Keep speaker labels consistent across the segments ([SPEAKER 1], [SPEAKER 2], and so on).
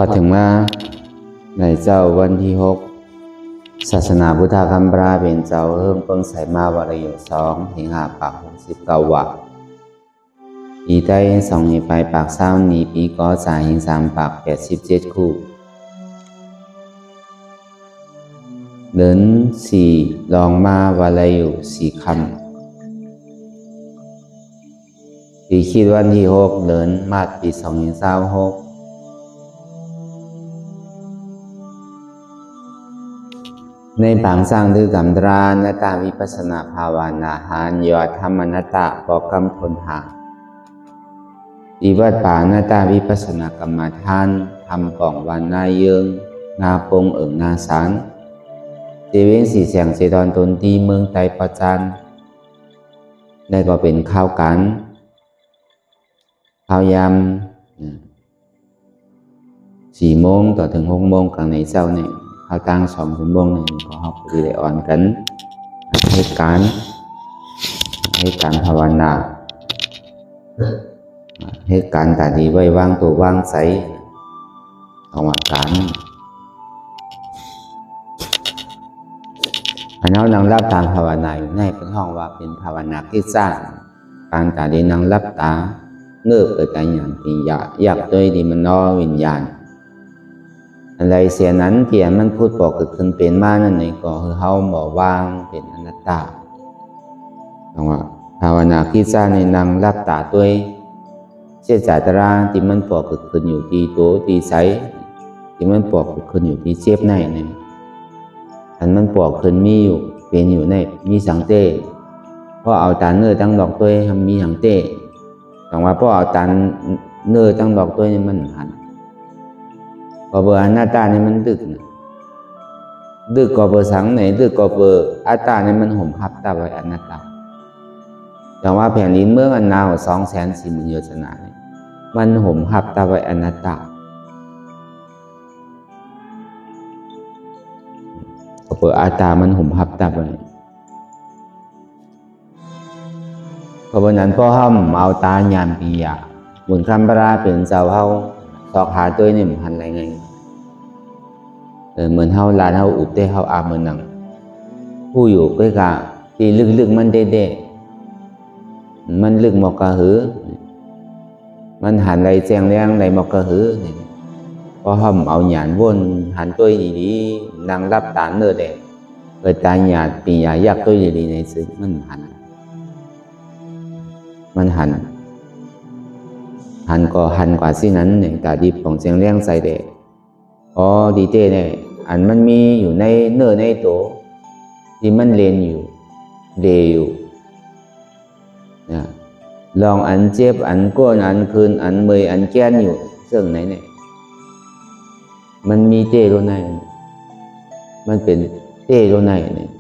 [SPEAKER 1] อดถึงว่าในเจ้าวันที่6ศาสนาพุทธคัมภราเป็นเจ้าเฮิ่งเปิ้งใส่มาวรยุ2หิงหาปาก69วะอีได้2หีไปปากเศร้านีปีก็จ่ายหิง3ปาก87คู่เดิน4ลองมาวรยุ4คำปีคิดวันที่6เดินมาดปี2หิง26ในบางสร้างดื้อกำตราหน้าตาวิปัสสนาภาวนาหารยอดธรรมนัตตะปอกำทนหาดีวัดป่าหน้าตาวิปัสสนากรรมฐานทำป่องวันนาเยิงนาปงนาสารเจเว้นสีเสียงเจดอนตนที่เมืองไตประจันได้ก็เป็นข้าวกันข้าวยำ4 โมงต่อถึง6 โมงกลางในเจ้าเนี่ยข้าวตั้ง2 ชั่วโมงนึงก็họcดีได้อ่อนกันให้การภาวนาให้การแต่ดีไว้วางตัววางใสของอาการอันนั้นนั่งรับตามภาวนาอยู่ในเป็นห้องว่าเป็นภาวนาที่สร้างการแต่ดีนั่งรับตาเนื้อเกิดการอย่างปีอยากด้วยดีมันนอวิญญาณอะไรเสียนั้นเกี่ยมันพูดบอกเกิดขึ้นเป็นมานั่นเองก็คือเขาบอกว่างเป็นอนัตตาต้องว่าภาวนาคิดสร้างในนั่งรับตาด้วยเสียใจตราที่มันบอกเกิดขึ้นอยู่ที่ตัวที่ใสที่มันบอกเกิดขึ้นอยู่ที่เจ็บในเนี่ยอันมันบอกขึ้นมีอยู่เป็นอยู่ในมีสังเตเพราะเอาตาเนื้อตั้งดอกด้วยทำมีสังเตต้องว่าเพราะเอาตาเนื้อตั้งดอกด้วยนี่มันหันก็เบอร์อนัตตาเนี่ยมันดึกนะดึกก็เบอร์สังไหนดึกก็เบอร์อัตตาเนี่ยมันห่มทับตาไว้อนัตตาแต่ว่าแผ่นดินเมืองอันนาว240,000 โยชนะเนี่ยมันห่มทับตาไว้อนัตตาก็เบอร์อัตตามันห่มทับตาไว้เพราะวันนั้นพ่อห้ามเอาตาญาณปียะบุญคำพระเป็นเจ้าเฮาสอกหาตัวนี่มันหันอะไรไงเหมือนเฮาลานเฮาอุบได้เฮาอาเหมือนหนังผู้อยู่ใกล้กะที่ลึกๆมันเด้ๆมันลึกหมอกกะหือมันหันไรแจงแรงไรหมอกกะหือพอห้ามเอาหยาดวนหันตัวดีๆนั่งรับตาเนื้อแดงเกิดตาหยาดปีหยายักตัวดีๆในซึ่งมันหันก็หันกว่าสิ่งนั้นเนี่ยกาดีของเสียงเลี้ยงใส่เด็กอ๋อดีเต้เนี่ยอันมันมีอยู่ในเนื้อในตัวที่มันเรียนอยู่เดอยู่นะลองอันเจ็บอันก้นอันคืนอันเมยอันแก้นอยู่ซึ่งไหนเนี่ยมันมีเต้ตัวไหนมันเป็นเต้ตัวไหนเนี่ย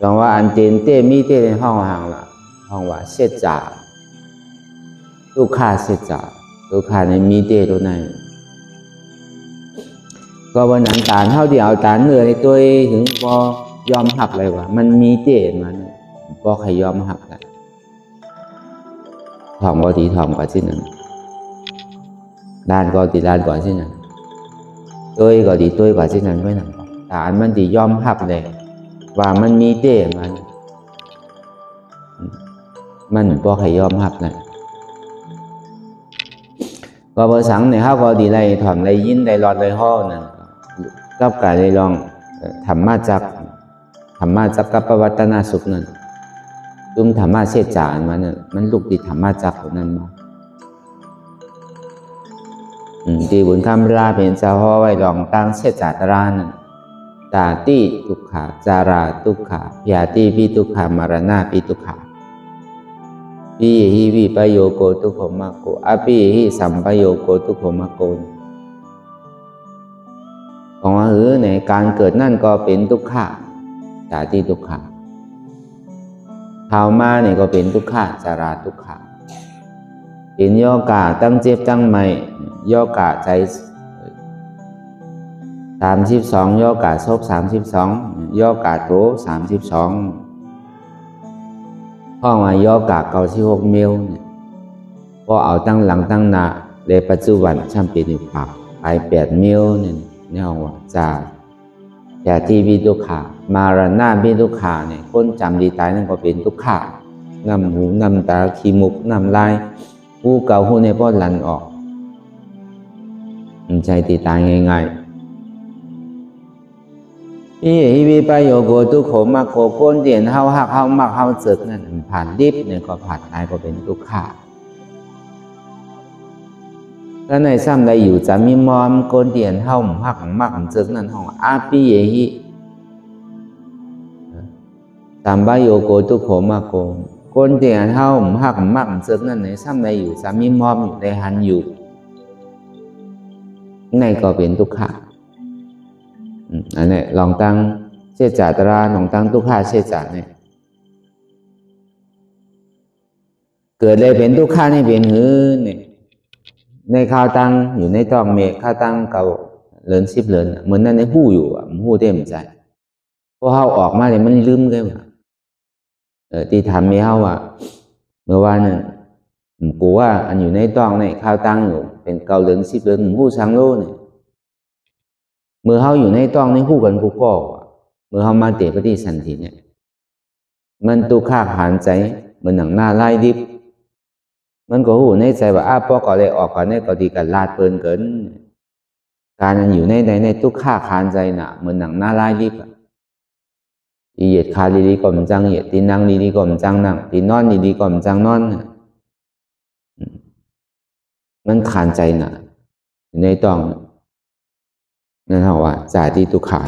[SPEAKER 1] ลองว่าอันเจนเต้มีเต้ในห้องห่างละห้องว่าเสียจ่าลูกค้าเสียจ่าลูกค้าในมีเต้ตัวไหนก็วันนั้นตาเท่าที่เอาตาเนื้อในตัวถึงพอยอมหักเลยว่ามันมีเต้มันพอใครยอมหักกันถ่อมก็ตีถ่อมกว่าที่นั่นด้านก็ตีด้านกว่าที่นั่นตัวก็ตีตัวกว่าที่นั่นไม่หนักตามันตียอมหักเลยว่ามันมีเต้มันพอใครยอมหักเลยก็เบอร์สังเนี่ยเขาก็ดีไรถ่อมไรยินไรหลอดไรห่อนั่นกับการไรลองธรรมะจักกับปวัตนาสุขนั่นจุ่มธรรมะเสียจานมันลูกติดธรรมะจักของนั่นมาตีบุญคำราเป็นเจ้าห่อไว้ลองตั้งเสียจาตรานั่นตาติทุกขาจาราทุกขาพยาติปิทุกขามรณะปิทุกขาปิหิวิปโยโกทุกขมะโกอปิหิสัมปโยโกทุกขมะโกของว่าในการเกิดนั่นก็เป็นทุกขะจาติทุกขะข่าวมาเนี่ยก็เป็นทุกขะจาราทุกขะเป็นโยกะตั้งเจ็บตั้งใหม่โยกะใจ32โยกะโศก32โยกะโต32ห้องโยกะ96 เมลพอเอาตั้งหลังตั้งหน้าในปัจจุบันช่างเป็นอยู่ปาก ไป8 มิลเนี่ยในห้องว่าจากยาที่วิทุกขามาราณาวิทุกขาเนี่ยคนจำดีตายนั่นก็เป็นทุกขาน้ำหูน้ำตาขี้มุกน้ำลายหูเก่าหูในป้อนหลันออกใจตีตายง่ายๆที่วิปโยโกทุกขมากโกก้นเดียนเฮาหักเฮามักเฮาเจิกนั่นผ่านดิบเนี่ยก็ผ่านตายก็เป็นทุกขาถ้าในซ้ำใดอยู่จะมีมอมก้นเดียนเฮาหักมักเจิกนั่นห้องอาปิเยหิตามบโยโกทุกขมากโกก้นเดียนเฮาหักมักเจิกนั่นในซ้ำใดอยู่จะมีมอมอยู่ในหันอยู่ในก็เป็นทุกขาอันนี้ลองตั้งเสียจ่าตราลองตั้งทุกขาเสียจ่าเนี่ยเกิดเลยเป็นทุกขาในเป็นหื้อเนี่ยในข้าวตั้งอยู่ในตองเมฆข้าวตั้งเก่าเลิน10 เลินเหมือนนั่นในหู้อยู่มันหู้เต็มใจพอเขาออกมาเนี่ยมันลืมกันว่าที่ทำมีเขาว่าเมื่อวานนั้นกูว่าอันอยู่ในตองในข้าวตั้งอยู่เป็นเก่าเลิน10 เลินหู้สังโลเนี่ยเมื่อเขาอยู่ในต้องในคู่กันกูก็เมื่อเขามาเตะปฏิสันติเนี่ยมันตุค่าหานใจเหมือนหนังหน้าไล่ดิบมันก็หูในใจว่าอ้าปอก็เลยออกก่อนเนี่ยก็ดีกันลาดเปินเกินการอยู่ในตุค่าหานใจน่ะเหมือนหนังหน้าไล่ดิบอีเหยียดคาดีๆก็มันจังเหยียดตีนั่งดีๆก็มันจังนั่งตีนอนดีๆก็มันจังนอนมันขานใจน่ะอยู่ในต้องนั่นเหรอว่าจ่ายที่ทุกขา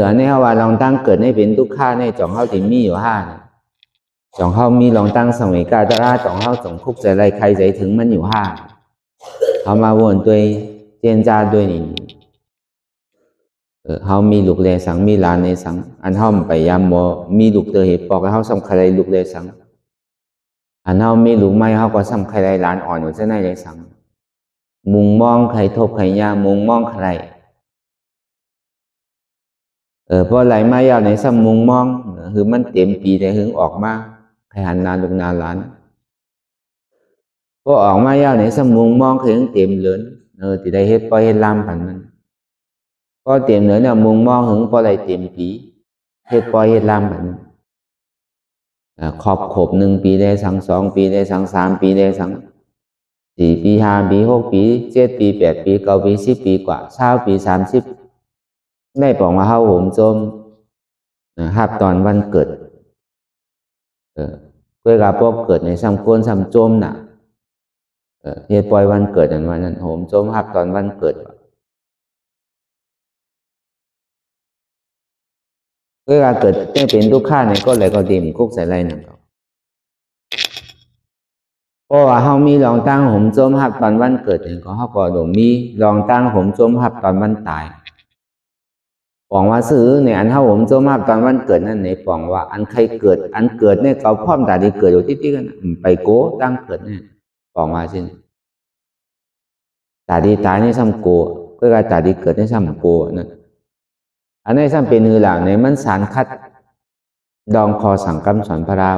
[SPEAKER 1] อันนี้เขาว่าลองตั้งเกิดให้เป็นทุกขาในจ่องเข้าถึงมีอยู่5จ่องเข้ามีลองตั้งสมัยกาตราจ่องเข้าจ่องคุกใจไรใครใจถึงมันอยู่5เขามาวนตัวเจนจาด้วยนี่เขามีลูกเลสังมีลานในสังอันเขาไปยามโมมีลูกเตอเหตุปอกเขาสำคัญลูกเลสังอันเขามีลูกไม้เขาก็สำคัญหลานอ่อนอยู่เส้นในเลยสังมุงมองใครทบใครยามุงมองใครเพราะไหลมายาวในซ้ำมุงมองคือมันเต็มปีแต่หึงออกมาใครหันนาลูกนาหลานพอออกมายาวในซ้ำมุงมองคือหึงเต็มเหลือนที่ได้เฮ็ดปล่อยเฮ็ดลามผันมันพอเต็มเหลือนเนี่ยมุงมองหึงพอไหลเต็มปีเฮ็ดปล่อยเฮ็ดลามผันขอบขบ1 ปีได้สัง2 ปีได้สัง3 ปีได้สัง4 ปี5 ปี6 ปี7 ปี8 ปี9 ปี10 ปีกว่า20 ปี30ได้บอกว่าเฮาโหมโจมครับตอนวันเกิดเพื่อกาพวกเกิดในซ้ำโกนซ้ำโจมน่ะเฮ็ดปล่อยวันเกิดอันวันนั้นโหมโจมครับตอนวันเกิดเพื่อกาเกิดได้เป็นทุกข้าเนี่ยก็เลยก็ดิ่มคุกใส่ไรนั่นเพราะว่าเฮามีลองตั้งโหมโจมครับตอนวันเกิดเนี่ยก็เฮาก็โดมมีลองตั้งโหมโจมครับตอนวันตายปองว่าซื้อเนี่ยอันเฮาผมโจมากตอนวันเกิดนั่นเนี่ยปองว่าอันใครเกิดอันเกิดเนี่ยเขาพร้อมตาดีเกิดอยู่ที่กันไปโกตั้งเกิดเนี่ยปองว่าเช่นตาดีตายในซ้ำโกก็การตาดีเกิดในซ้ำโกนั่นอันนี้ซ้ำเป็นหือหลังเนี่ยมันสารคัดดองคอสังกรรมสอนพระรา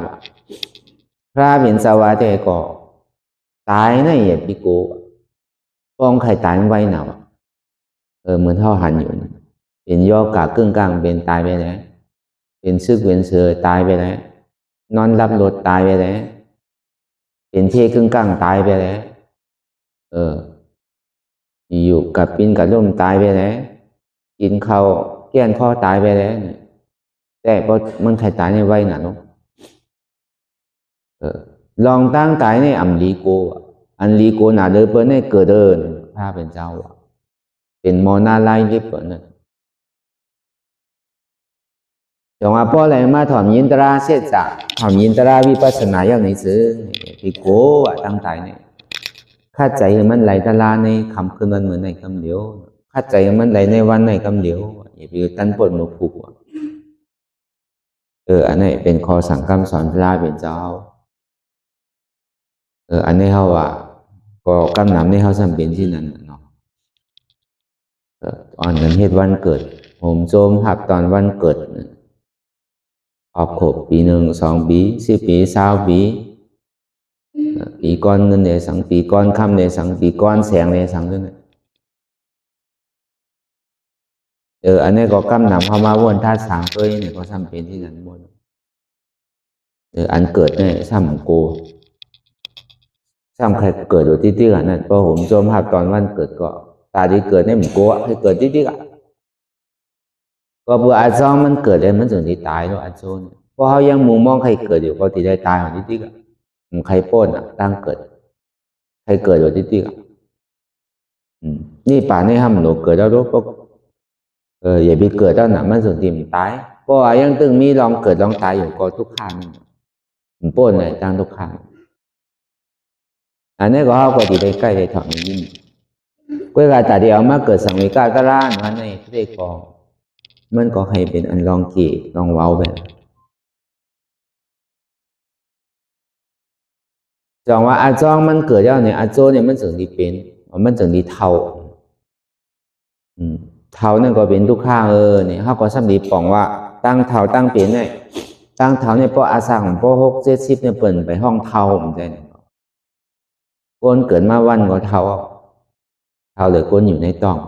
[SPEAKER 1] พระเป็นสวาเตก็ตายในเหตุปีโกปองใครตายไว้หนาวเหมือนเท่าหันอยู่เป็นย่อกากึ่งกลางเป็นตายไปแล้วเป็นซึกเป็นเสือตายไปแล้วนอนรับรถตายไปแล้วเป็นเทครึ่งกลางตายไปแล้วอยู่กับปินกับร่มตายไปแล้วกินข้าวแก้นข้อตายไปแล้วแต่พอมันใครตายในไว้หนาเนาะลองตั้งตายในอัมลีโกอันลีโกหนาเดินเปิ้ลในเกิดเดินพระเป็นเจ้าเป็นมอนาไลลิปนั่นจงอาพ่ออะไรมาถอมยินตราเสียจ่าถอมยินตราวิปัสสนาอย่างนี้ซื้อที่โก้ตั้งใจเนี่ยข้าใจมันไหลตลาในคำคืนวันเหมือนในคำเดียวข้าใจมันไหลในวันในคำเดียวอย่าไปตั้นปวดมือผูกอันนี้เป็นคอสังกรรมสอนพระเป็นเจ้าอันนี้เขาว่าก็กำนำในเขาจำเป็นที่นั่นเนาะอ่อนกันเหตุวันเกิดผมโจมหับตอนวันเกิดขอบขบปี1 2 ปี10 ปี20 ปี ปีก้อนเงินเนี่ยสังปีก้อนคำเนี่ยสังปีก้อนแสงเนี่ยสังด้วยนะอันนี้ก็กำนำเข้ามาวนธาตุสามตัวเนี่ยก็ซ้ำเป็นที่กันหมดอันเกิดเนี่ยซ้ำโกซ้ำใครเกิดอยู่ที่กันนั่นพอผมโจมภาพตอนวันเกิดก็ตาที่เกิดเนี่ยมันโกะให้เกิดที่กันก็เพื่ออาจองมันเกิดเลยมันถึงที่ตายแล้วอาจงเพราะเขายังมุมมองใครเกิดอยู่ก็ที่ได้ตายของที่กันใครป้นตั้งเกิดใครเกิดอยู่ที่กันนี่ป่านี่ห้ามหนูเกิดแล้วรู้ก็อย่าไปเกิดแล้วนะมันถึงที่มันตายเพราะยังตึงมีลองเกิดลองตายอยู่ก็ทุกข้างมันป้นเลยตั้งทุกข้างอันนี้ก็เขาก็ที่ได้ใกล้ได้ถอดยิ่งก็การตัดเดียวมาเกิดสังเวชก็ร้านวันในเรียกองมันก็ให้เป็นอันลองกี่ลองเว้าแบบจองว่าอาจองมันเกิดแล้วเนี่ยอาโจเนี่ยมันถึงที่เป็นมันถึงที่เท่าเท่านั่นก็เป็นทุกข้างเนี่ยเขาก็ซ้ำดีปองว่าตั้งเท่าตั้งเปลี่ยนเนี่ยตั้งเท่าเนี่ยพออาสาของพอ6-70เนี่ยเปิดไปห้องเท่าเหมือนกันก้นเกิดมาวันก็เท่าเหลือก้นอยู่ในต้อง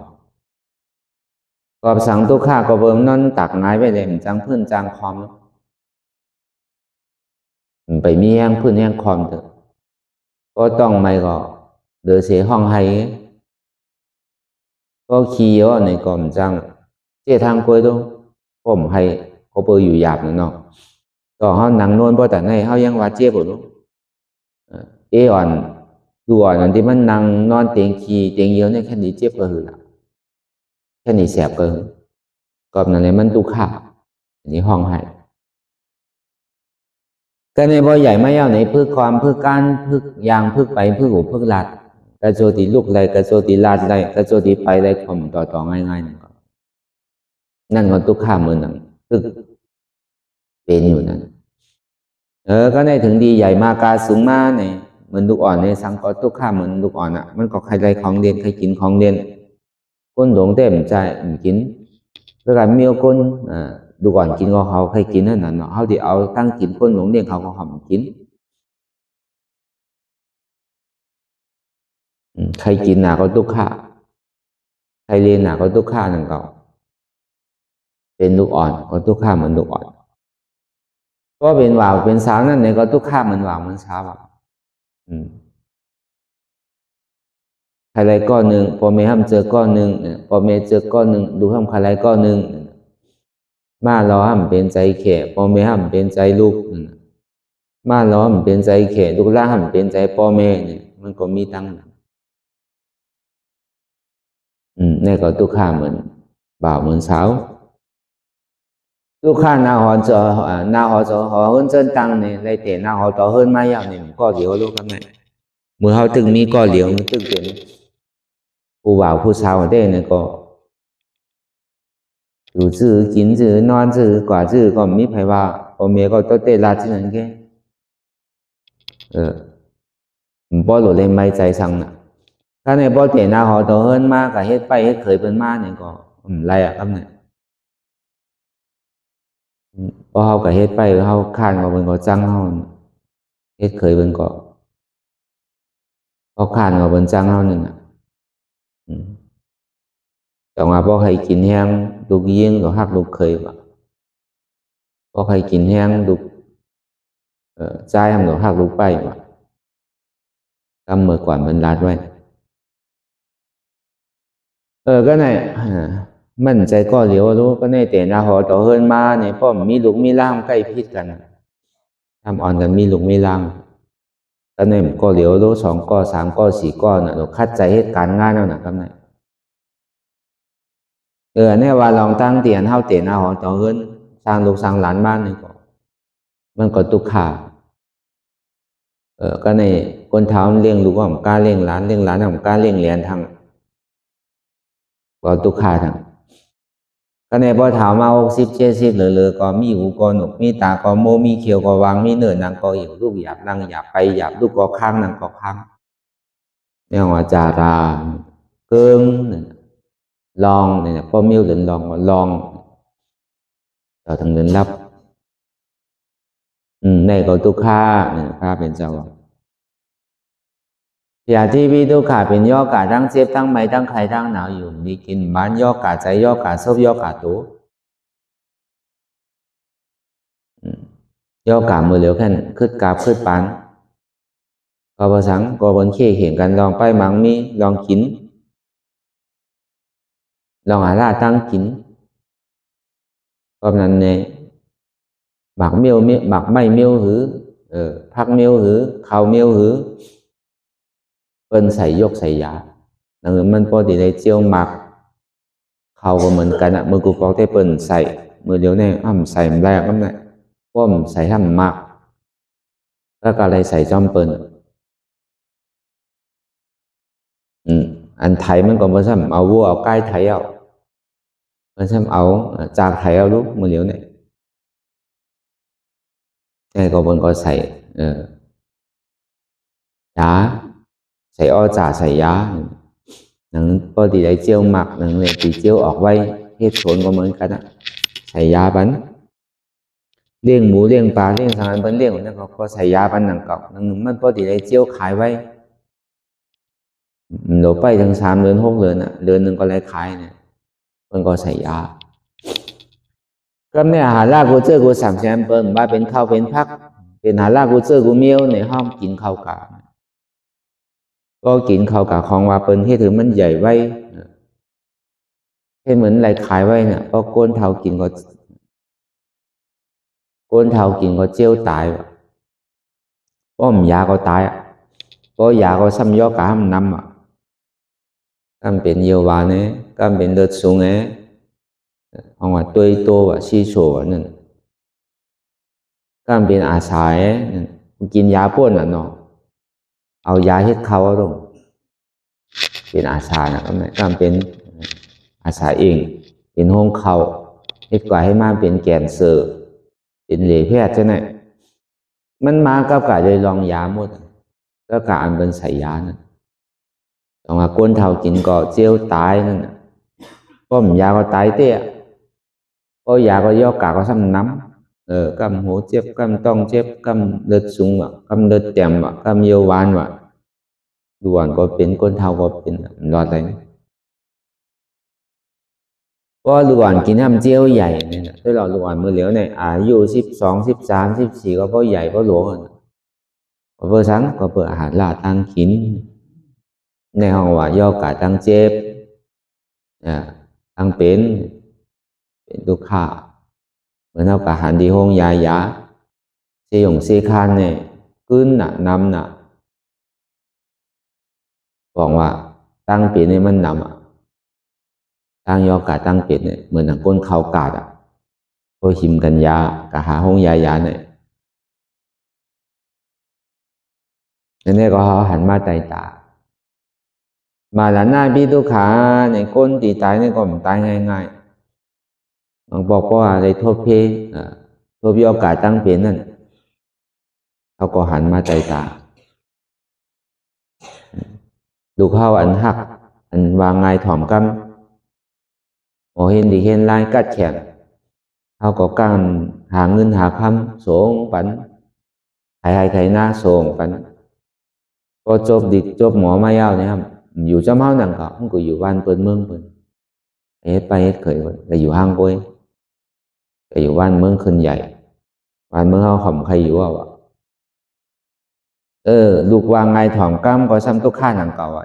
[SPEAKER 1] ก็สังทุกข้าก็เบิ่มนั่นตักง่ายไปเลยมันจังพื้นจังคอมไปมีแห้งพื้นแห้งคอมเถอะก็ต้องไม่ก็เดือเสียห้องให้ก็ขี้เยอะในกล่อมจังเจ้าทางกล้วยต้องผมให้เขาเปิดอยู่หยาบนั่นเนาะก็เขาหนังนวลเพราะแต่ในเขายังว่าเจ็บอยู่อ่อนดูอ่อนอันที่มันนั่งนอนเตียงขี้เตียงเยอะเนี่ยแค่นี้เจ็บก็คือละแค่นี้แสบก็ก็นั่นเลยมันตุข่าอันนี้ห้องให้ก็ในบ่อใหญ่ไม่ยาวในพึ่งความพึ่งการพึ่งยางพึ่งไปพึ่งหูพึ่งลัดกระโจติลูกไรกระโจติลาดไรกระโจติไปไรข่มต่อง่ายๆนั่นก็ตุข่าเหมือนนั่นพึ่งเป็นอยู่นั่นก็ในถึงดีใหญ่มากาสูงมาเนี่ยเหมือนลูกอ่อนในสังก็ตุข่าเหมือนลูกอ่อนอ่ะมันก็ใครไรของเด่นใครกินของเด่นคนหลงเต็มใจกินเพื่อการมีคนดูก่อนกินก็เขาใครกินนั่นน่ะเขาที่เอาตั้งกินคนหลงเลี้ยงเขาก็หอมกินใครกินหนาก็ตุกข่าใครเรียนหนาก็ตุกข่านั่นก็เป็นลูกอ่อนก็ตุกข่าเหมือนลูกอ่อนก็เป็นว่าวเป็นสาวนั่นเนี่ยก็ตุกข่าเหมือนว่าวเหมือนสาวอะไรก้อนหนึ่งพอเมห้ามเจอก้อนหนึ่งพอเมเจอก้อนหนึ่งดูห้ามอะไรก้อนหนึ่งมาล้อห้ามเป็นใจแขพอเมห้ามเป็นใจลูกมาล้อห้ามเป็นใจแขลูกล่าห้ามเป็นใจพ่อแม่เนี่ยมันก็มีตั้งนี่ก็ตุกข่าเหมือนบ่าวเหมือนสาวตุกข่านาหอจอนาหอจอหอhơn chân tăng này đây để nào họ to hơn mai dạo này có liều luôn các này mưa họ từng mi có liều mới từng tiềnผู้บ่าวผู้สาวได้เนี่ยก็อยู่ซื่อกินซื่อนอนซื่อกว่าซื่อก็มีไผว่าพ่อแม่ก็ต้องเตะลาที่นั่นแค่บ่หลุดเลยไม่ใจสั่งน่ะถ้าในบ่เตะหน้าหอโตเฮิรนมาก็เฮ็ดไปเฮ็ดเคยเป็นมาเนี่ยก็ไรอ่ะครับเนี่ยพอเฮาก็เฮ็ดไปเฮาค้านก็เพิ่นก็จังเฮาเฮ็ดเคยเพิ่นก็พอค้านก็เพิ่นจังเฮานั่นน่ะแต่ว่าพอให้กินแห้งลูกยิงก็ฮักลูกเคยว่าพอให้กินแห้งลูกใจทำก็ฮักลูกไปว่าทำเมื่อก่อนมันรัดไว้ก็ในมั่นใจก็เหลียวรู้ก็ในแต่นาหอต่อเฮิรนมาเนี่ยพ่อมีลูกมีร่างใกล้พิษกันทำอ่อนกันมีลูกมีร่างก็ในก็เหลียวรู้2 ก้อ 3 ก้อ 4 ก้อน่ะเราคัดใจเหตุการณ์ง่ายแล้วนะครับเนี่ยเนี่ยว่าลองตั้งเตียนเฮาเตียนนาหอต่อเฮิรนสร้างลูกสร้างหลานบ้านนี่ก็มันก็ตุกข่าก็ในคนเท้าเลี้ยงลูกของกล้าเลี้ยงหลานของกล้าเลี้ยงเหรียญทางก็ตุกข่าทางก็ในพอถามมา60-70เหลือก็มีหูก็หนกมีตาก็โมมีเขียวก็วางมีเนื้อนังก็หิวลูกหยาบนั่งหยาบไปหยาบลูกก็ค้างนั่งก็ค้างเนี่ยว่าจาราเกิงลองเนี่ยพอมิ้วเดินลองก็ลองต่อทางเดินรับในก็ตุกข่าเนี่ยพระเป็นเจ้า อย่าที่วิทุกขาเป็นย่อกาตั้งเจ็บตั้งไม่ตั้งใครตั้งหนาวอยู่นี่กินบ้านย่อกาใจย่อกาซบย่อกาตัวย่อกามือเหลียวแค่ขึ้นกาบขึ้นปานก็ภาษาก็บนเขี้เขียนกันลองไปมังมีลองกินลองหาล่าตั้งกินก็นั้นเนี่ยหมักเมียวหมักไม่เมียวหือพักเมียวหือข้าวเมียวหือเป็นใส่ยกใส่ยาหนังมันพอดีได้เจียวหมักเขาก็เหมือนกันอ่ะมือกูปอกได้เปิ้นใส่มือเดียวเนี่ยใส่แรกนั่นแหละป้อมใส่ห้ำหมักแล้วก็อะไรใส่จอมเปิ้นอันไทยมันก็มาซ้ำเอาวัวเอาไก่ไทยเอามาซ้ำเอาจากไทยเอาลูกมือเดียวเนี่ยใช่ก็บนก็ใส่ยาใส่อ้อจ่าใส่ยาหนังพอดีได้เจียวหมักหนังเลยตีเจียวออกไว้เหตุผลก็เหมือนกันนะใส่ยาบันเลี้ยงหมูเลี้ยงปลาเลี้ยงสังหารบันเลี้ยงนั่นก็ใส่ยาบันหนังเก่าหนังมันพอดีได้เจียวขายไว้หนูไปถึง3 เดือน 6 เดือนอ่ะเดือนหนึ่งก็เลยขายเนี่ยมันก็ใส่ยาก็เนี่ยหาล่ากูเจอกู3 แสนเปิ้ลว่าเป็นข้าวเป็นพักเป็นหาล่ากูเจอกูเมียวในห้องกินข้าวกาก็กินข้าวกาของว่าเปิ้ลที่ถือมันใหญ่ไว้ให้เหมือนไรขายไว้เนี่ยก็โกนเท้ากินก็โกนเท้ากินก็เจียวตายป้อมยาก็ตายก็ยาก็ซ้ำย่อกาห้ำน้ำก็เป็นเยวาเนี่ยก็เป็นเลือดสูงเนี่ยเอาว่าตัวโตว่าซีโซ่นั่นก็เป็นอาสายกินยาพ่นน่ะเนาะเอายาเฮ็ดเขาลงเป็นอาสานะก็เป็นอาสาเองเป็นห้องเขาเฮ็ดกว่าให้มาเป็นแกนเซอร์เป็นเหลแพทย์ใช่ไหมมันมากับกะเลยลองยาหมดก็กะอันเป็นใส่ยานั่นเอาว่าก้นเท่ากินก็เจียวตายนั่นป้อมยาก็ตายเตี้ยก็ยาก็ย่อกะก็ซ้ำน้ำกำหัวเจ็บกำต้องเจ็บกำเลือดสูงกำเลือดแจ่มกำเยียววานด่วนก็เป็นก้นเท่าก็เป็นรอดเลยก็ด่วนกินน้ำเจียวใหญ่เนี่ยถ้าเราด่วนมือเหลียวเนี่ยอายุ12 13 14ก็พอใหญ่ก็หลวงก็เพื่อสังก็เพื่ออาหารลาตั้งกินในห้องว่าย่อกะตั้งเจ็บตั้งเป็นทุกข์เหมือนเอากะหันดีห้องยายาเสียงเสียคานเนี่ยขึ้นนำบอกว่าตั้งเป็นเนี่ยมันนำตั้งย่อกะตั้งเป็นเนี่ยเหมือนหนังก้นเขากาดก็หิมกันยากะหาห้องยายาเนี่ยนี่ก็หันมาใจตามาหลานหน้าพี่ทุกขาในก้นตีตายนี่ก็มันตายง่ายๆบางบอกว่าในโทษเพโทษย่อกะตั้งเป็นนั่นเขาก็หันมาใจตาดูเข้าอันหักอันวางไงถ่อมกำโอเห็นดีเห็นลายกัดแขนเขาก็การหาเงินหาคำส่งปันใครหน้าส่งปันก็จบดิจบหมอไม่ยาวนะครับอยู่trong máu nặng cọ không cóอยู่บ้านเปิ้นเมืองเปิ้นเฮ็ดไปเฮ็ดเคยแต่อยู่ห้างก้อยแต่อยู่บ้านเมืองขึ้นใหญ่บ้านเมืองเขาข่มใครอยู่อ่ะลูกวางไงถ่อมก้ำก็ซ้ำตุกข้าหนังเก่าไว้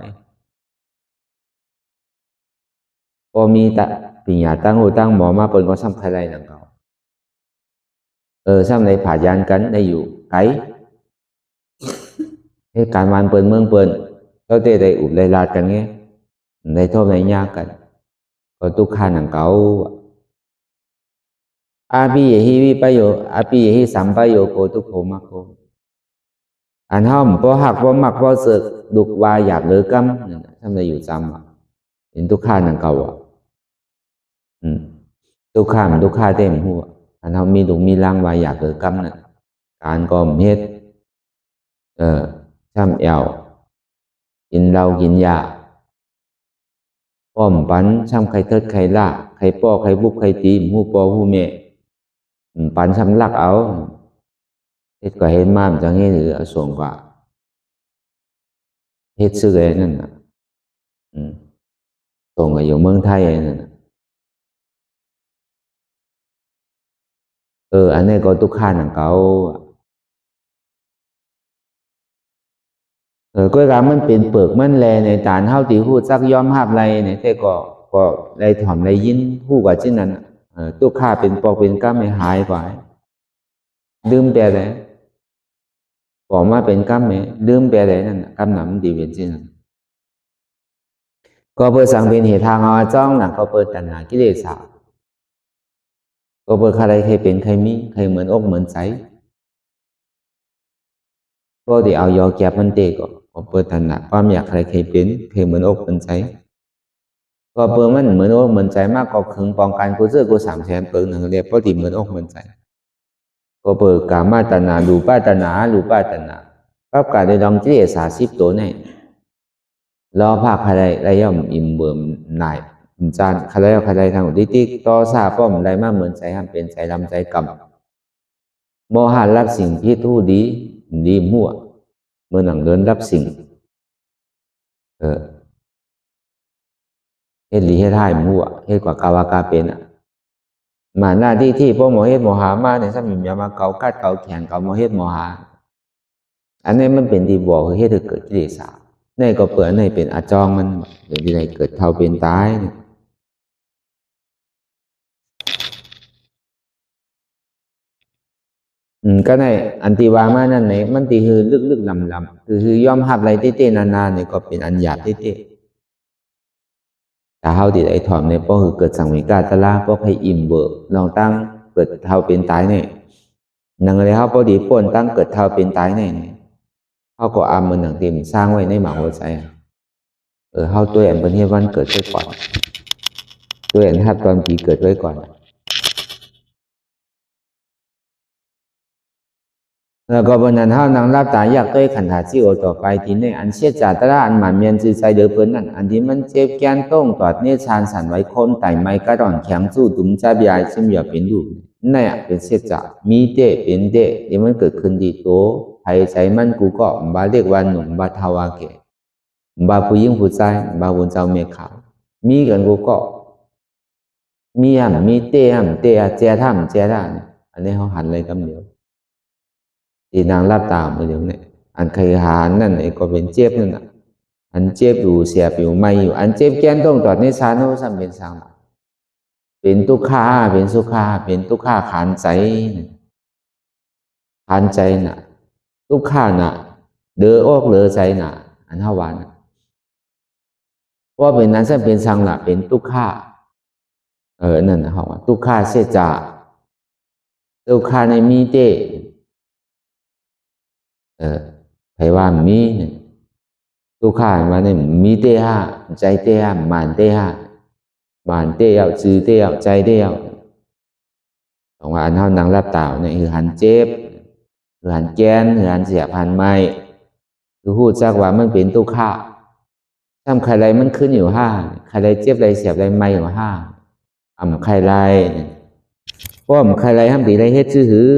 [SPEAKER 1] พอมีแต่ปีหยาตั้งหูตั้งหมอมาเปิ้นก็ซ้ำใครไรหนังเก่าซ้ำในผ่ายานกันได้อยู่ไกลเหตุการณ์วันเปิ้นเมืองเปิ้นเราเตะได้อุบได้ลาดกันไงได้โทษได้ยากกันก็ทุกข้าหนังเก่าอาปีฮิวิปโยอาปีฮิสัมปโยโกทุกโขมะโกอันห้อมพอหักพอหมักพอเสกดุกวาหยาบเลยกำทำอะไรอยู่จำเห็นทุกข้าหนังเก่าทุกข้ามันทุกข้าเต็มหัวอันเขามีดุกมีร่างวาหยาบเลยกำน่ะการก็มเฮ็ดช้ำแอวกินเหล้ากินยาป้อมปันช้ำใครเทิดใครล่าใครป้อใครบุกใครตีหูปอหูเมะปันช้ำลักเอาเฮ็ดก็เห็นมามจังเฮ็ดหรือส่งกว่า เฮ็ดซื้อไอ้นั่นน่ะส่งอยู่เมืองไทยไอ้นั่นน่ะอันนี้ก็ทุกข้านังเก่าก็การมันเป็นเปลือกมันแลในฐานเฮาที่ฮู้จักยอมรับไรเนี่ยแต่ก็ได้ถ่อมได้ยินฮู้ว่าเช่นนั้นทุกข้าเป็นปอกเป็นกรรมให้หายกว่าดื่มแต่ไหนบอกมาเป็นกรรมไหมดื่มแต่ไหนนั่นกรรมหนำดีเป็นเช่นนั้นก็เปิดสังเป็นเหตุทางเอาจ้องหนักก็เปิดตัณหากิเลสก็เปิดใครเคยเป็นใครมีใครเหมือนอกเหมือนใจก็ที่เอายอแก็บมันเตะก็เปิดตัณหาความอยากใครเคยเป็นใครเหมือนอกเหมือนใจก็เปิดมันเหมือนอกเหมือนใจมากก็ขึงป้องกันกูเจอกู300,000เปิดหนึ่งเรียบก็ที่เหมือนอกเหมือนใจก็เปิดกามาตัณหารูปาตัณหารูปาตัณหากับการได้ลองกิเลส10ตัวนี่รอภาคใครได้ย่อมอิ่มเบิ่มหน่ายจานใครทางอุติต่อทราบป้อมได้มาเหมือนใจห้ามเป็นใจลำใจกรรมโมหะรับสิ่งที่ทู่ดีมั่วเมื่อหนังเดินรับสิ่งเฮ็ดหลีเฮ็ดให้มั่วเฮ็ดกว่ากาวากาเป็นมาหน้าที่พวกโมเฮ็ดโมหามาเนี่ยถ้ามีมาเกากัดเกาแขนเกาโมเฮ็ดโมหาอันนี้มันเป็นที่บอกคือเฮ็ดให้เกิดกิเลสนี่ก็เปิดในเป็นอาจองมันเดี๋ยวที่ไหนเกิดเท่าเป็นตายเนี่ยก็ในอันติวามานั่นไหนมันตีคือลึกๆลำๆคือยอมหับอะไรเต้ๆนานๆเนี่ยก็เป็นอันหยาบเต้ๆแต่เฮาที่ไอ้ถอมเนี่ยก็คือเกิดสังเวกาตละก็ให้อิ่มเบิกลองตั้งเกิดเท่าเป็นตายเนี่ยนังอะไรเฮาพอดีป่นตั้งเกิดเท่าเป็นตายเนี่ยเฮาก็อามมันหนังเต็มสร้างไว้ในหมาหัวใจเฮาตัวเองเป็นเฮ็ดวันเกิดไว้ก่อนตัวเองหัดตอนปีเกิดไว้ก่อนแล้วก็บนนั้นเฮานังรับตาอยากด้วยขันธาจิโอต่อไปที่ในอันเสียจาตระอันหมันเมียนจือใจเดือเพิ่นนั่นอันที่มันเจ็บแกนต้องตอดเนชานสันไว้คมไต่ไม้กระดอนแข็งสู้ตุ้มจะบยายชิมอย่าเป็นดูนี่เป็นเสียจามีเตเป็นเตที่มันเกิดขึ้นดีโตภัยใจมันกูก็บาเรียกวันหนุ่มบาทาวาเกบาผู้หญิงผู้ชายบาวนเจ้าเมียขาวมีกันกูก็มีมีเตเตเจ้าทำเจ้าได้อันนี้เขาหันเลยกำเดียวที่นางรับตามมาอย่างนี้อันใครหานั่นไอ้ก็เป็นเจ็บนั่นน่ะอันเจ็บอยู่เสียบอยู่ไม่อยู่อันเจ็บแก้นต้องตอดในสารโน้สัมเป็นสังเป็นทุกข์าเป็นสุขาเป็นทุกข์าขานใจขานใจน่ะทุกข์าน่ะเดือออกเดือใจน่ะอันเท่าวันเพราะเป็นนั้นสัมเป็นสังน่ะเป็นทุกข์านั่นนะเขาว่าทุกข์าเสียจ่าทุกข์าในมีเตไผว่ามีทุกข้ามาเนี่ยมีเตหะใจเตหะมานเตหะมานเตเอาจือเตเอาใจเตเอาของว่าอันเท่านังรับตาเนี่ยคือหันเจ็บคือหันแกนคือหันเสียพันไม้คือพูดจากว่ามันเป็นทุกข้าทำใครไรมันขึ้นอยู่ห้าใครไรเจ็บไรเสียบไรไม่อยู่ห้าใครไรป้อมใครไรห้ามตีไรเฮ็ดชื่อหือ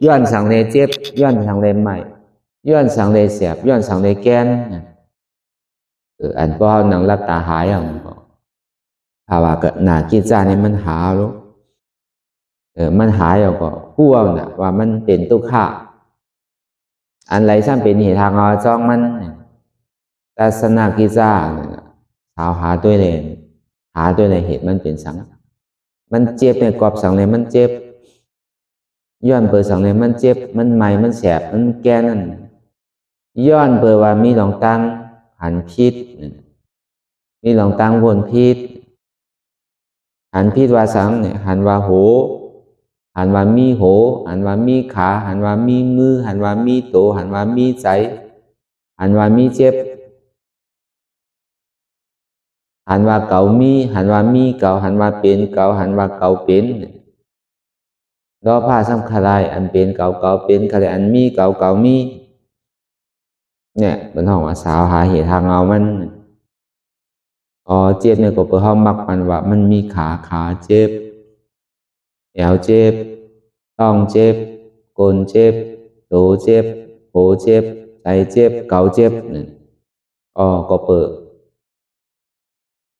[SPEAKER 1] ย้อนสั่งเลยเจ็บย้อนสั่งเลยไม่ย้อนสังเลยเสียบย้อนสังเลยแกนอันก็หนังรับตาหายอ่ะภาวะก็หนากิจจานี่มันหาลูกมันหายก็พูดน่ะว่ามันเป็นทุกข์ะอันไรซ้ำเป็นเหตุทางเอาจ้องมันตัสนากิจจาสาวหาตัวเลยหาตัวเลยเหตุมันเป็นสังมันเจ็บเนี่ยกอบสังเลยมันเจ็บย้อนเปิดสังเลยมันเจ็บมันใหม่มันแสบมันแกนั่นย้อนเปิดว่ามีหลงตังหันพิษมีหลงตังวนพิษหันพิษว่าสังเนี่ยหันว่าโหหันว่ามีโหหันว่ามีขาหันว่ามีมือหันว่ามีโตหันว่ามีใจหันว่ามีเจ็บหันว่าเก่ามีหันว่ามีเก่าหันว่าเป็นเก่าหันว่าเก่าเป็นรอผ้าซ้ำคลายอันเป็นเก่าเป็นคลายอันมีเก่ามีเนี่ยเป็นห้องว่าสาวหาเหตุทางเอามันเจ็บเนี่ยก็เปิดห้องมักมันว่ามันมีขาเจ็บแอวเจ็บต้องเจ็บก้นเจ็บโตเจ็บโผเจ็บใจเจ็บเก่าเจ็บเนี่ย อ๋อก็เปิด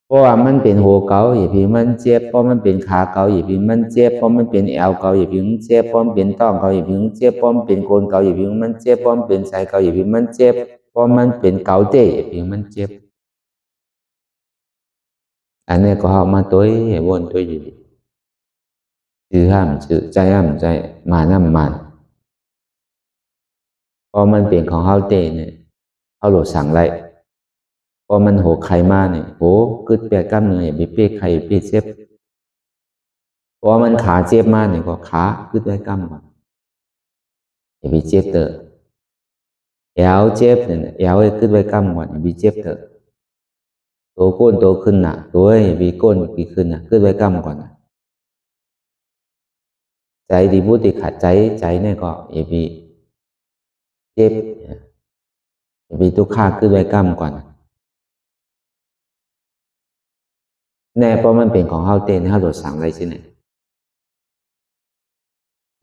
[SPEAKER 1] เพราะว่ามันเป็นหัวเก่าอย่าพิงมันเจ็บเพราะมันเป็นขาเก่าอย่าพิงมันเจ็บเพราะมันเป็นแอวเก่าอย่าพิงเจ็บเพราะมันเป็นท้องเก่าอย่าพิงเจ็บเพราะมันเป็นโคนเก่าอย่าพิงมันเจ็บเพราะมันเป็นสายเก่าอย่าพิงมันเจ็บเพราะมันเป็นเก่าเตะอย่าพิงมันเจ็บอันนี้ก็เอามาตัววนตัวอยู่ดีชื่อห้ามชื่อใจห้ามใจมาน้ำมันพอมันเป็นของเฮาเตะเนี่ยเฮาโหลดสั่งไรพอมันโหใครมาเนี่ยโหกึดแปดกล้ามเนื้ออย่าไปเป๊กใครเป๊กเจ็บพอมันขาเจ็บมาเนี่ยก็ขากึดไว้กล้ามก่อนอย่าไปเจ็บเตอะแอวเจ็บเนี่ยแอวกึดไว้กล้ามก่อนอย่าไปเจ็บเตอะตัวก้นตัวขึ้นหนักตัวอย่าไปก้นปีขึ้นหนักกึดไว้กล้ามก่อนใจดีบุติขาดใจเนี่ยก็อย่าไปเจ็บอย่าไปทุกข้าขึ้นไว้กล้ามก่อนแน่เพราะมันเป็นของเฮาเต้นเฮาโดดสั่งอะไรสิเนี่ย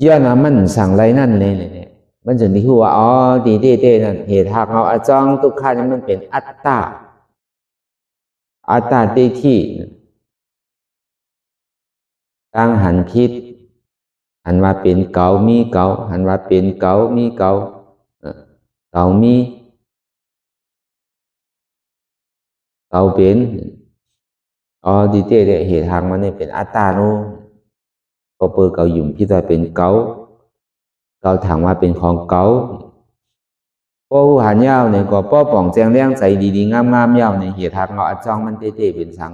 [SPEAKER 1] ย้อนว่ามันสั่งอะไรนั่นเลยเนี่ยมันจะนี่คือว่าอ๋อดีเต้นั่นเหตุหากเอาอาจองทุกข้านี่มันเป็นอัตตาเตที่ตั้งหันคิดหันว่าเป็นเก่ามีเก่าหันว่าเป็นเก่ามีเก่าเก่ามีเก่าเป็นอ๋อดีเต้เนี่ยเหตุทางมันเนี่ยเป็นอัตตาโนก็เปิดเก่าหยุ่มพี่ตัวเป็นเก่าถามว่าเป็นของเก่าพวกหันยาวเนี่ยก็ป้อป่องแจงเลี้ยงใจดีๆงามๆยาวเนี่ยเหตุทางเอาอัดจ้องมันเต้เป็นสัง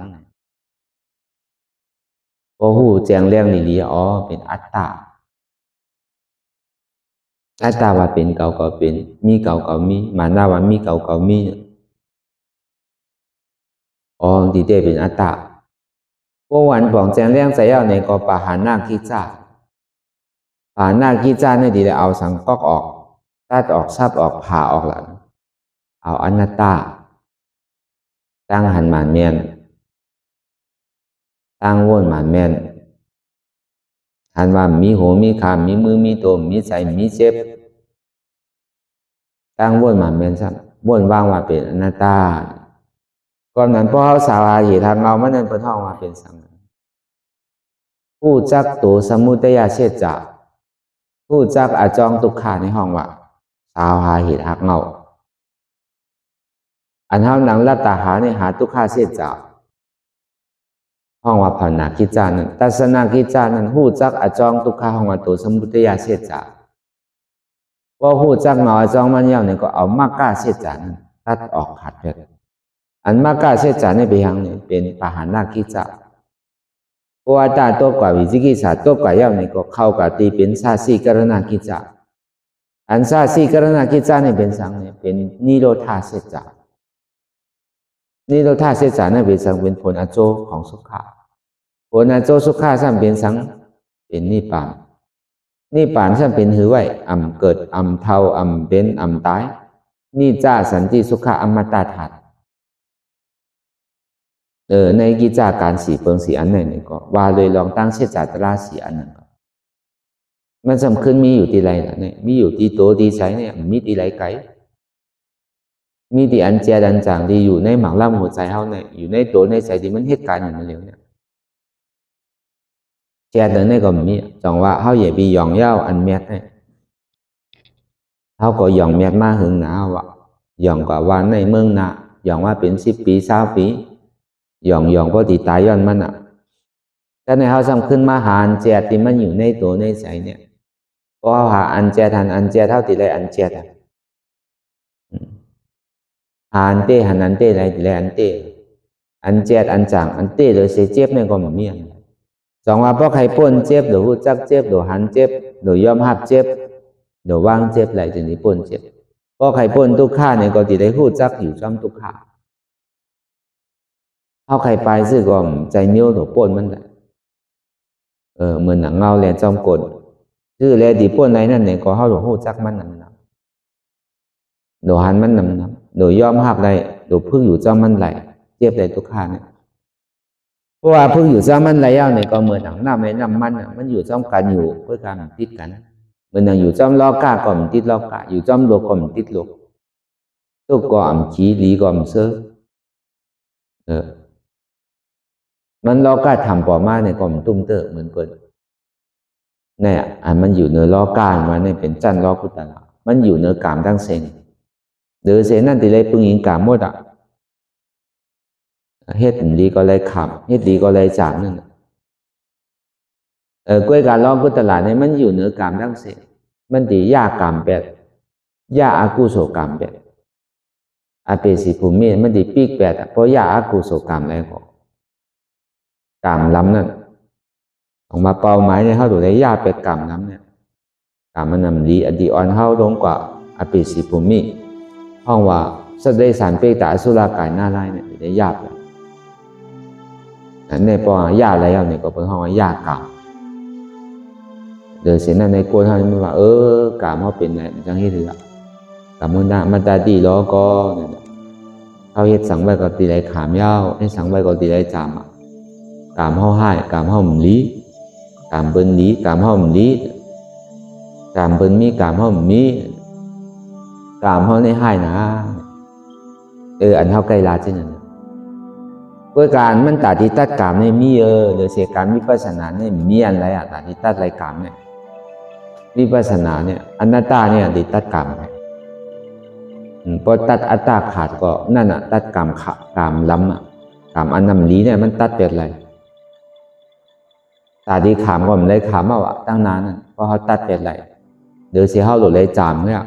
[SPEAKER 1] พอหูแจงเลี้ยงดีๆอ๋อเป็นอัตตาว่าเป็นเก่าก็เป็นมีเก่ามีมาหน้าว่ามีเก่ามีอ๋อดีเต้เป็นอัตตาพวกวันป่องแจงเลี้ยงใจยาวเนี่ยก็ปะหานาคิจ้าปะหนาคิจ้าเนี่ยดีเลยเอาสังกอกออกตัดออกซับออกผ่าออกหลังเอาอนัตตาตั้งหันหมานเมียนตั้งวนหมานเมียนหันว่ามีหูมีขามีมือมีตัวมีใจมีเจ็บตั้งวนหมานเมียนซ้ำวนว่างว่าเป็นอนัตตาก่อนนั้นพอเขาสาวาเหตุทางเรามันนั่นเป็นห้องว่าเป็นสังผู้จักตัวสมุทัยเชษจะผู้จักอาจองตุกขาในห้องว่าสาวหาเหตุหักเงาอันเท่านังลัตตาหาในหาตุกขาเชษจะห้องว่าภาวนาคิจานั้นตัสนาคิจานั้นผู้จักอาจองตุกขาห้องว่าตัวสมุทัยเชษจะว่าผู้จักเงาอาจองมันเย้าเนี่ยก็เอามากกาเชษจะนั้นตัดออกขัดเลยอันมากกาเชษจะในเป็นอย่างนี้เป็นปหานาคิจาเพราะว่าตาตัวกว่าวิจิกิจฉาตัวกว่าเย้าเนี่ยก็เข้ากับตีเป็นซาสีกรณาคิจาอันซาสีกรณาคิจาเนี่ยเป็นสังเนี่ยเป็นนิโรธาเชษจะนิโรธาเชษจะเนี่ยเป็นสังเป็นผลอโจของสุขะผลอโจสุขะซ้ำเป็นสังเป็นนิพพานซ้ำเป็นหือไว้เกิดเท่าเป็นตายนี่จ้าสันติสุขะอมตะธาตุในกิจการสีเปิงสีอันไหนนี่ก็ว่าเลยลองตั้งเชษจาตราสีอันนั้นก็มันสำคัญมีอยู่ที่ไรล่ะเนี่ยมีอยู่ที่ตัวที่ใช้เนี่ยมีที่ไรไกมีที่อันเจดันจางที่อยู่ในหมากล่ำหัวใจเฮาเนี่ยอยู่ในตัวในใจที่มันเหตุการณ์อย่างนั้นแล้วเนี่ยเจดันเนี่ยก็มีจังว่าเฮาอย่าไปยองเย้าอันแมทเนี่ยเฮาก็ยองแมทมาหึงหนาวะยองกว่าวันในเมืองน่ะยองว่าเป็น10 ปี20 ปียองพอที่ตายย้อนมันอ่ะแต่ในเฮาสำคัญมาหาอันเจดที่มันอยู่ในตัวในใจเนี่ยเพราะหาอันเจดหันอันเจดเท่าที่ไรอันเจดหาอันเต้หันอันเต้ไรที่ไรอันเต้อันเจดอันจังอันเต้โดยเสียเจ็บเนี่ยก็เหมือนเมียนสองว่าเพราะใครป้นเจ็บหรือหูจักเจ็บหรือหันเจ็บหรือยอมหับเจ็บหรือว่างเจ็บไรถึงนี้ป้นเจ็บเพราะใครป้นทุกข้าเนี่ยก็ที่ได้หูจักอยู่จอมทุกข้าเขาใครไปซื้อก็ใจเมี้ยวหรือป้นมันแหละเหมือนหนังเงาแลจอมกลชื่อแลดีป้นไรนั่นเนี่ยก็เขาหลวงหูจักมันนำโดหันมันนำโดยยอมหับไรโดยพึ่งอยู่จอมมันไหลเจ็บไรทุกข้าเนี่ยเพราะว่าพึ่งอยู่จอมมันไหลยาวเนี่ยก็เหมือนหนังน้ำในน้ำมันมันอยู่จอมกันอยู่เพื่อการติดกันเหมือนหนังอยู่จอมล้อกาก็มันติดล้อกาอยู่จอมโลก็มันติดโลก都講指理個唔識，มันล้อกาทำปอมาเนี่ยก็มันตุ้มเตอเหมือนกันเนี่ยมันอยู่ในล้อกามันเนี่ยเป็นจันล้อกุตละมันอยู่ในกามทั้งเซนหรือเซนนั่นที่เลยปึงยิงกามหมดเฮ็ดดีก็เลยขำเฮ็ดดีก็เลยจามนั่นกล้วยการล้อกุตละเนี่ยมันอยู่ในกามทั้งเซนมันดียากามเป็ดยาอากุโสกามเป็ดอาเปสิภูมิมันดีปีกเป็ดเพราะยาอากุโสกามแล้วก็กามล้ำนั่นออกมาเป้าหมายเนี่ยเขาดูได้ยาเป็ดกามล้ำเนี่ยกามมันนำดีอดีอ่อนเขาลงกว่าอาเปสิภูมิห้องว่าสดได้สารเปกตาสุรากายหน้าไล่เนี่ยได้ยาแบบนั่นในปอยาแล้วเนี่ยก็เป็นห้องว่ายากามเดี๋ยวเสียนั่นในกวนเขาไม่ว่ากามเขาเป็นไงมันจังให้ถือกามมันตาดีล้อก็เนี่ยเขาเฮ็ดสังไว้ก็ตีไรขามยาวให้สังไว้ก็ตีไรจามกามเขาให้กามเขาหมุนลีกามเปิ้นลีกามเขาหมุนลีกามเปิ้นมีกามเขาหมุนมีกามเขาในให้นะอันเขาใกล้ลาเช่นนั้นก็การมันตัดที่ตัดกามในมีหรือเสียการวิปัสสนาเนี่ยมีอะไรตัดที่ตัดไรกามเนี่ยวิปัสสนาเนี่ยอนัตตาเนี่ยติดตัดกามพอตัดอัตตาขาดก็นั่นตัดกามขาดกามล้ำกามอันนำลีเนี่ยมันตัดเป็นอะไรตาดีขามก็มันเลยขามเอาตั้งนานเพราะเขาตัดเป็นอะไรเดี๋ยวเสียเขาหลุดเลยจามเนี่ย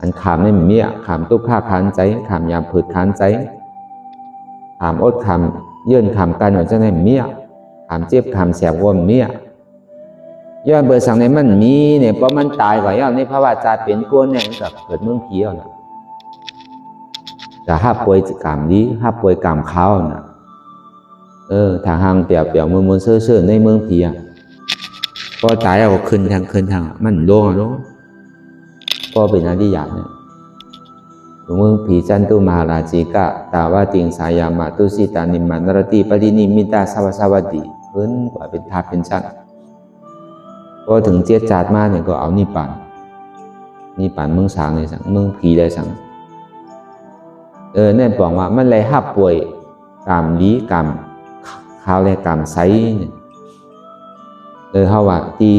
[SPEAKER 1] อันขามเนี่ยมีขามตุกข้าขานใจขามยามผืดขานใจขามอดขามเยื่นขามกันหน่อยจะได้มีขามเจ็บขามแสบว่ามีย้อนเบอร์สั่งในมันมีเนี่ยเพราะมันตายกว่าย้อนในภาวะจาเป็นก้นเนี่ยกับเกิดเมืองผีเอานะแต่ห้าป่วยกามนี้ห้าป่วยกามเขานะทางห่างเปียกมือเสื่อในเมืองผีพอตายเอาขึ้นทางมันโล่งก็เป็นอริยะเนี่ยเมืองผีจันตุมหาราชิกะตาวาติงสายามาตุสิตานิมานรติปรินิมิตาสวัสดีขึ้นกว่าเป็นธาตุเป็นชั้นพอถึงเจ็ดจาดมาเนี่ยก็เอานิพพานเมืองสางเลยสั่งเมืองผีเลยสั่งเนี่ยบอกว่ามันเลยห้าป่วยกามลี้กามข้าวเลยกามไซเนี่ยเขาว่าที่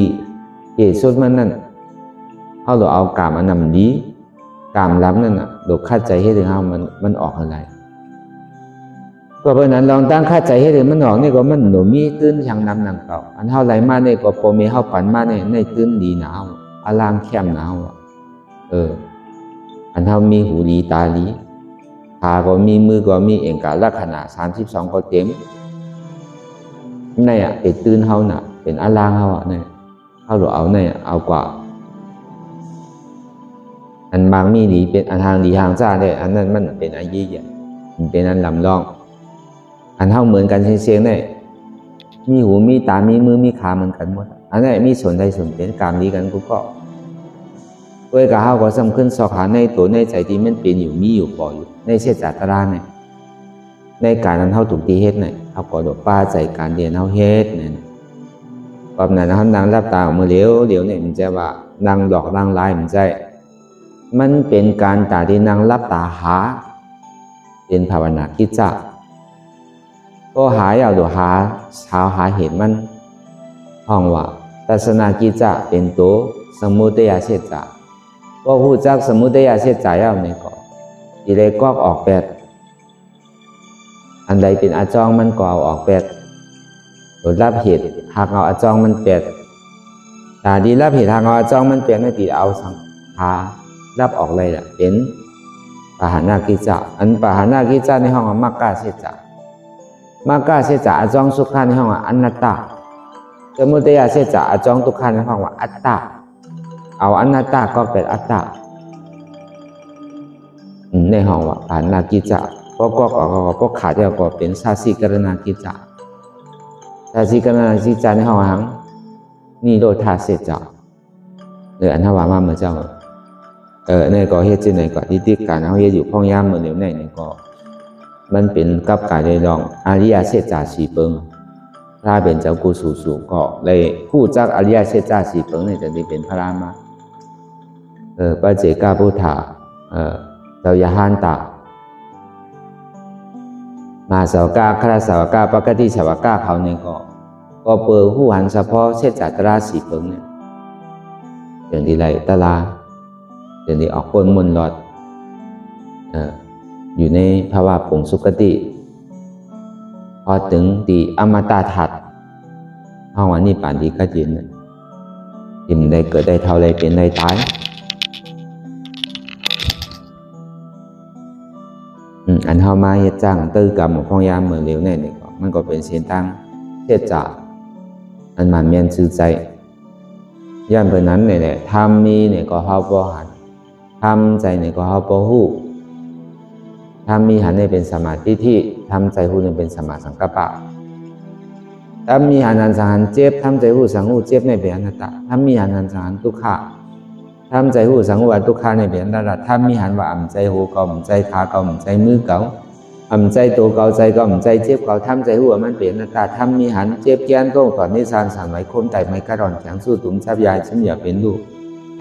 [SPEAKER 1] เหตุสุดมันนั่นเขาเราเอากามอันนำลี้กามล้ำนั่นโดยคาดใจให้ถึงเขามันออกอะไรก็เพราะนั้นลองตั้งคาดใจให้ถึงมันออกนี่ก็มันหนูมีตื้นช่างน้ำหนังเก่าอันเท่าไรมาเนี่ยก็พอมีเข้าปั่นมาเนี่ยในตื้นดีหนาวอารามเข้มหนาวอันเท่ามีหูดีตาดีขาก็มีมือก็มีเองกาลักษณะ32ก็เต็มเนี่ยเป็นตื้นเขาน่ะเป็นอารามเขาเนี่ยเขาเราเอาเนี่ยเอากว่าอันบางมีดีเป็นอันทางดีทางจ้าเนี่ยอันนั้นมันเป็นอายี่มันเป็นอันลำลองอันเท่าเหมือนกันเสียงเนี่ยมีหูมีตามีมือมีขาเหมือนกันหมดอันนี้มีส่วนใดส่วนเป็นกามดีกันก็ด้วยกับเขาก็สำคัญสอบหาในตัวในใจที่มันเป็นอยู่มีอยู่ปล่อยอยู่ในเสียจัตราเนี่ยในการนั้นเขาถูกตีเฮ็ดเนี่ยเขาก็ดอกป้าใจการเรียนเขาเฮ็ดเนี่ยแบบนั้นเขานั่งรับตาเมื่อเลี้ยวเนี่ยมันจะว่านั่งดอกนั่งลายมันใจมันเป็นการตาที่นั่งรับตาหาเป็นภาวนากิจจะก็หาเอาดูหาเช้าหาเห็นมันห้องว่าตัสนากิจจะเป็นตัวสมุทัยเสียจะก็พูดจากสมุทัยเสียใจเอาในก่อทีไรก็ออกแปดอันใดเป็นอาจองมันก็เอาออกแปดโดยรับเหตุหากเอาอาจองมันแปดแต่ดีรับเหตุหากเอาอาจองมันแปดไม่ติดเอาสังหารับออกเลยแหละเป็นปหานากิจจะอันปหานากิจจะในห้องมักกะเสียจะมักกะเสียจะอาจองสุขาในห้องอนัตตาสมุทัยเสียจะอาจองทุกขัในห้องว่าอัตตาเอาอนัตตาก็เป็นอัตตาในห้องว่าปหานากิจจะก็ขาดก็เป็นสาสิกรณากิจจะสาสิกรณากิจจะในห้องหังนี่โลธาเสียจะหรืออันทวามาเหมือนเจ้าในก็เฮ็ดจังได๋ก็ที่การเฮาเฮ็ดอยู่พ้องยามมื้อเดี๋ยวนี้นี่ก็มันเป็นกับกายได้ลองอริยสัจจาสีเปิงถ้าเป็นเจ้ากุศลสูงก็เลยผู้จักอริยสัจจาสีเปิงเนี่ยจะได้เป็นพระรามาปัจเจกพุทธะ เจ้ายาหันตามาสาวกาคราสาวกาปกติสาวกาเขาเนี่ยก็เปิดหูหันเฉพาะเช่นจัตราสีเพิงเนี่ยอย่างที่ไรตลาอย่างที่ออกคนมนหลอดอยู่ในภาวะผงสุกติพอถึงตีอมตะถัดห้องวันนี้ป่านดีก็ยินยิ่งได้เกิดได้เท่าไรเป็นได้ตายอันเฮามาเฮ็ดจังตื้อกรรมของยามเหมือนเร็วแน่นี่ก็มันก็เป็นเส้นทางเฮ็ดจะอันมันแม่นซื่อใจย่านเพิ่นนั้นนี่แหละทำมีนี่ก็เฮาบ่หันทำใจนี่ก็เฮาบ่ฮู้ทำมีหันนี่เป็นสมาธิที่ทำใจฮู้นี่เป็นสมาสังกัปปะทำมีหันสังหารเจ็บทำใจฮู้สังฮู้เจ็บนี่เป็นอนัตตาทำมีหันสังหารทุกขะทำใจหูสังวรทุกขาในเปลี่ยนระดับทำมีหันว่าอ่ำใจหูเก่าอ่ำใจขาเก่าอ่ำใจมือเก่าอ่ำใจตัวเก่าใจเก่าอ่ำใจเจ็บเก่าทำใจหัวมันเปลี่ยนระดับทำมีหันเจ็บแก้นต้องต่อนิสานสั่นไหวโคมไตไม่กระดอนแข็งสู้ตุ้มชับยายฉันอย่าเป็นลูก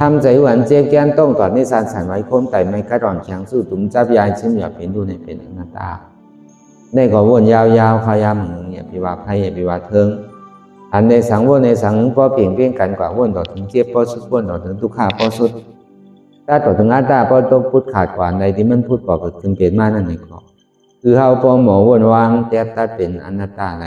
[SPEAKER 1] ทำใจหัวเจ็บแก้นต้องต่อนิสานสั่นไหวโคมไตไม่กระดอนแข็งสู้ตุ้มชับยายฉันอย่าเป็นลูกในเป็นอนัตตาได้ก็วนยาวๆขยำอย่าไปว่าไพ่อย่าไปว่าเทิงอันในสังวนในสังพอเพียงกันกว่าวนต่อถึงเจ็บพอสุดวนต่อถึงทุกขาพอสุดถ้าต่อถึงอัตตาพอต้องพูดขาดกว่าในที่มันพูดบอกถึงเปลี่ยนมานั่นเองก็คือเฮาพอหมอวนวางแต่ตัดเป็นอนัตตาไหน